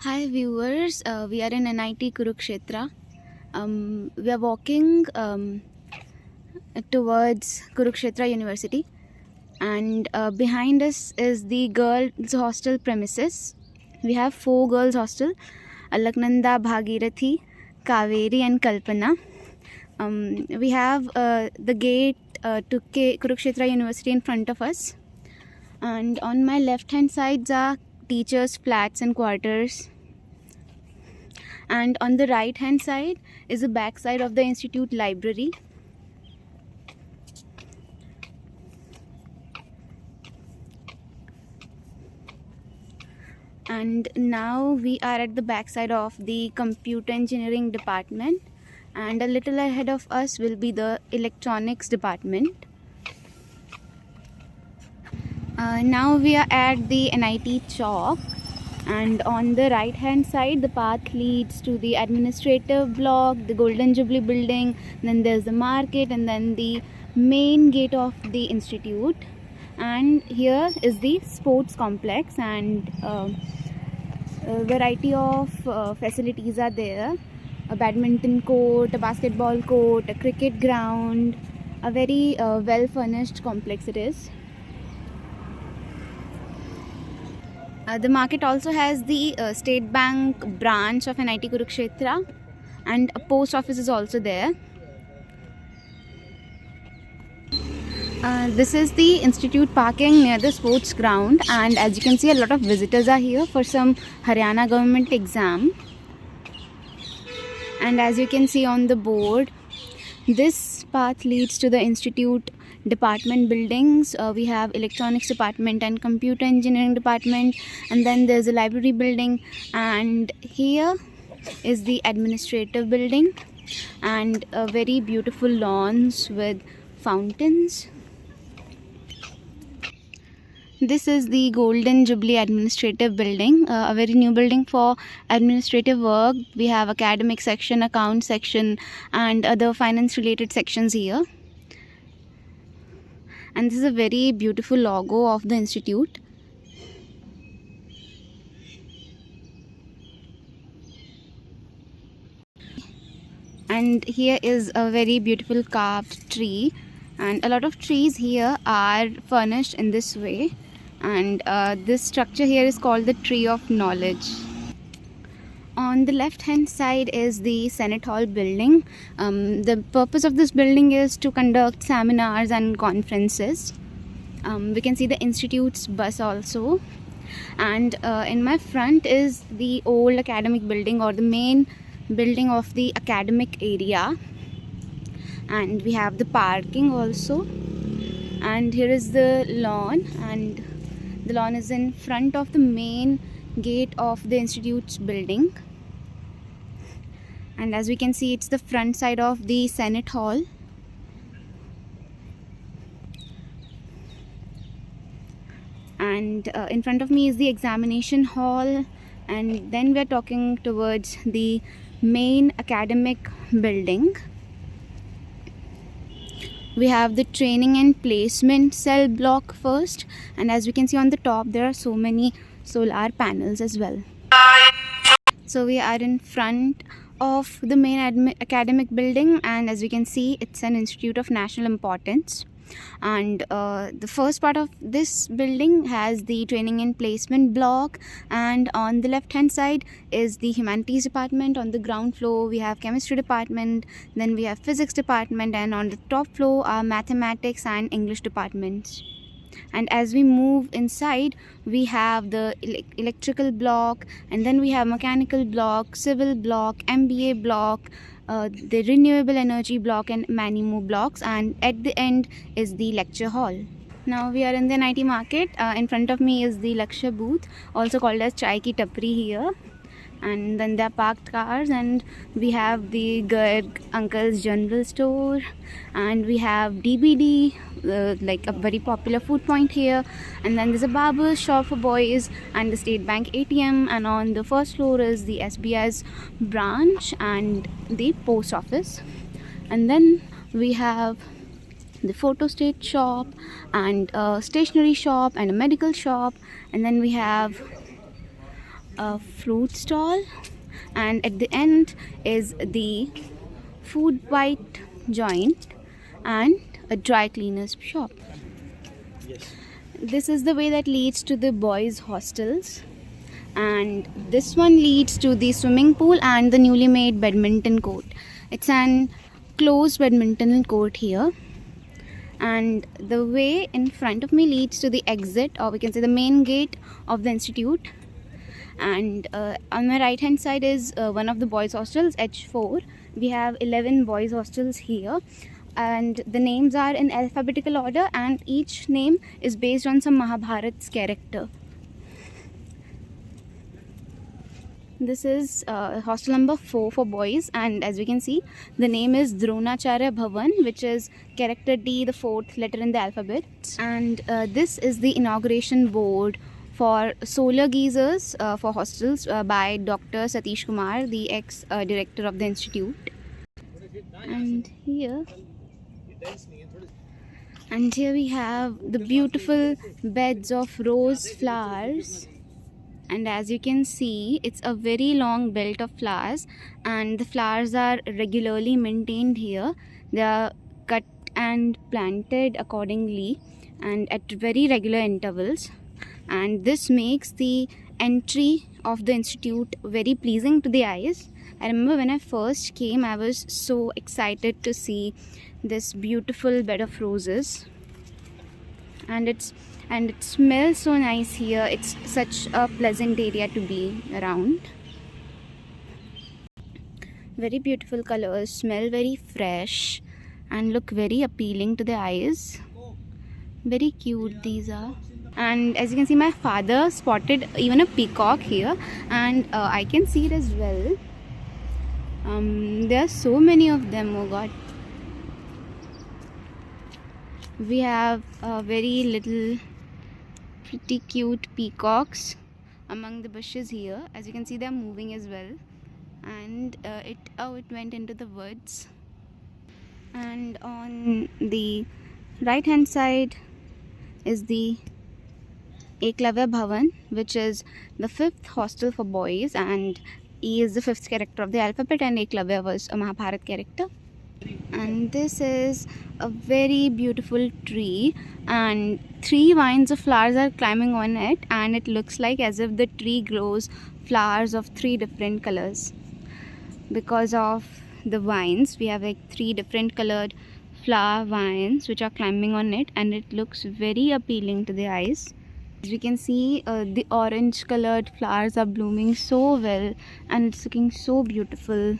Hi viewers, we are in NIT Kurukshetra. We are walking towards Kurukshetra University, and behind us is the girls' hostel premises. We have 4 girls' hostel: Alaknanda, Bhagirathi, Kaveri, and Kalpana. We have the gate to Kurukshetra University in front of us, and on my left hand side are teachers' flats and quarters. And on the right hand side is the back side of the institute library. And now we are at the back side of the computer engineering department, and a little ahead of us will be the electronics department. Now we are at the NIT chalk, and on the right hand side the path leads to the administrative block, the Golden Jubilee building, then there's the market, and then the main gate of the institute. And here is the sports complex, and a variety of facilities are there: a badminton court, a basketball court, a cricket ground. A very well furnished complex it is. The market also has the State Bank branch of NIT Kurukshetra, and a post office is also there. This is the institute parking near the sports ground, and as you can see, a lot of visitors are here for some Haryana government exam. And as you can see on the board, this path leads to the institute department buildings. We have electronics department and computer engineering department, and then there's a library building, and here is the administrative building, and very beautiful lawns with fountains. This is the Golden Jubilee Administrative Building, a very new building for administrative work. We have academic section, account section, and other finance related sections here. And this is a very beautiful logo of the institute. And here is a very beautiful carved tree, and a lot of trees here are furnished in this way. And this structure here is called the Tree of Knowledge. On the left hand side is the Senate Hall building. The purpose of this building is to conduct seminars and conferences. We can see the institute's bus also. And in my front is the old academic building, or the main building of the academic area. And we have the parking also. And here is the lawn, and the lawn is in front of the main gate of the institute's building. And as we can see, it's the front side of the Senate Hall. And in front of me is the examination hall, and then we are talking towards the main academic building. We have the training and placement cell block first, and as we can see on the top, there are so many solar panels as well. So we are in front of the main academic building, and as we can see, it's an institute of national importance. And the first part of this building has the training and placement block, and on the left hand side is the humanities department. On the ground floor we have chemistry department, then we have physics department, and on the top floor are mathematics and English departments. And as we move inside, we have the electrical block, and then we have mechanical block, civil block, MBA block, the renewable energy block, and many more blocks. And at the end is the lecture hall. Now we are in the NIT market. In front of me is the Lakshya booth, also called as Chai Ki Tapri here. And then there are parked cars, and we have the Garg Uncle's General Store, and we have DBD, like a very popular food point here. And then there's a barber shop for boys, and the State Bank ATM, and on the first floor is the SBI's branch and the post office. And then we have the photo state shop, and a stationery shop, and a medical shop. And then we have a fruit stall, and at the end is the food white joint and a dry cleaner's shop. This is the way that leads to the boys' hostels, and this one leads to the swimming pool and the newly made badminton court. It's an closed badminton court here, and the way in front of me leads to the exit, or we can say the main gate of the institute. And on my right hand side is one of the boys hostels, H4. We have 11 boys hostels here, and the names are in alphabetical order, and each name is based on some Mahabharat's character. This is hostel number 4 for boys, and as we can see, the name is Dronacharya Bhavan, which is character D, the 4th letter in the alphabet. And this is the inauguration board for solar geysers for hostels by Dr. Satish Kumar, the ex-director of the institute. And here we have the beautiful beds of rose flowers. And as you can see, it's a very long belt of flowers, and the flowers are regularly maintained here. They are cut and planted accordingly and at very regular intervals, and this makes the entry of the institute very pleasing to the eyes. I remember when I first came, I was so excited to see this beautiful bed of roses, and it smells so nice here. It's such a pleasant area to be around. Very beautiful colors, smell very fresh and look very appealing to the eyes. Very cute these are. And as you can see, my father spotted even a peacock here, and I can see it as well. There are so many of them, oh god. We have very little pretty cute peacocks among the bushes here. As you can see, they are moving as well, and it went into the woods. And on the right hand side is the Eklavya Bhavan, which is the 5th hostel for boys, and E is the 5th character of the alphabet, and Eklavya was a Mahabharat character. And this is a very beautiful tree, and 3 vines of flowers are climbing on it, and it looks like as if the tree grows flowers of 3 different colors. Because of the vines, we have like 3 different colored flower vines which are climbing on it, and it looks very appealing to the eyes. As we can see, the orange colored flowers are blooming so well, and it's looking so beautiful,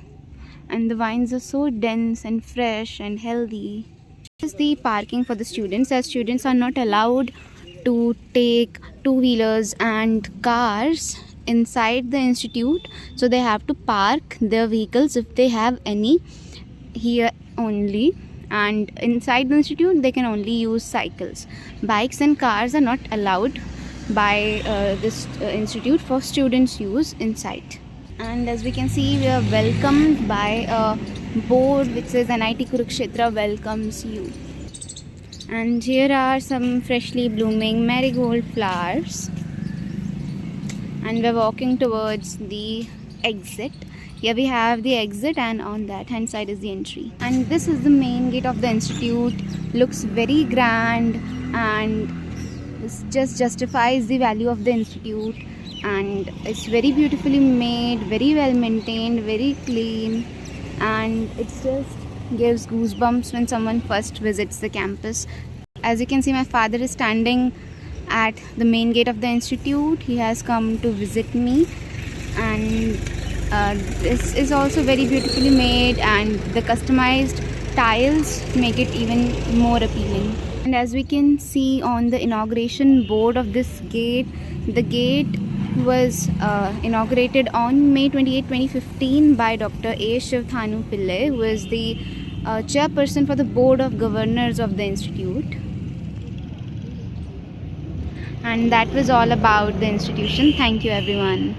and the vines are so dense and fresh and healthy. This is the parking for the students, as students are not allowed to take 2-wheelers and cars inside the institute, so they have to park their vehicles if they have any here only, and inside the institute they can only use cycles. Bikes and cars are not allowed by this institute for students use inside. And as we can see, we are welcomed by a board which says NIT Kurukshetra welcomes you. And here are some freshly blooming marigold flowers, and we're walking towards the exit. Here we have the exit, and on that hand side is the entry. And this is the main gate of the institute. Looks very grand, and this just justifies the value of the institute, and it's very beautifully made, very well maintained, very clean, and it just gives goosebumps when someone first visits the campus. As you can see, my father is standing at the main gate of the institute. He has come to visit me, and this is also very beautifully made, and the customized tiles make it even more appealing. And as we can see on the inauguration board of this gate, the gate was inaugurated on May 28, 2015 by Dr. A. Shivthanu Pillai, who is the chairperson for the Board of Governors of the Institute. And that was all about the institution. Thank you everyone.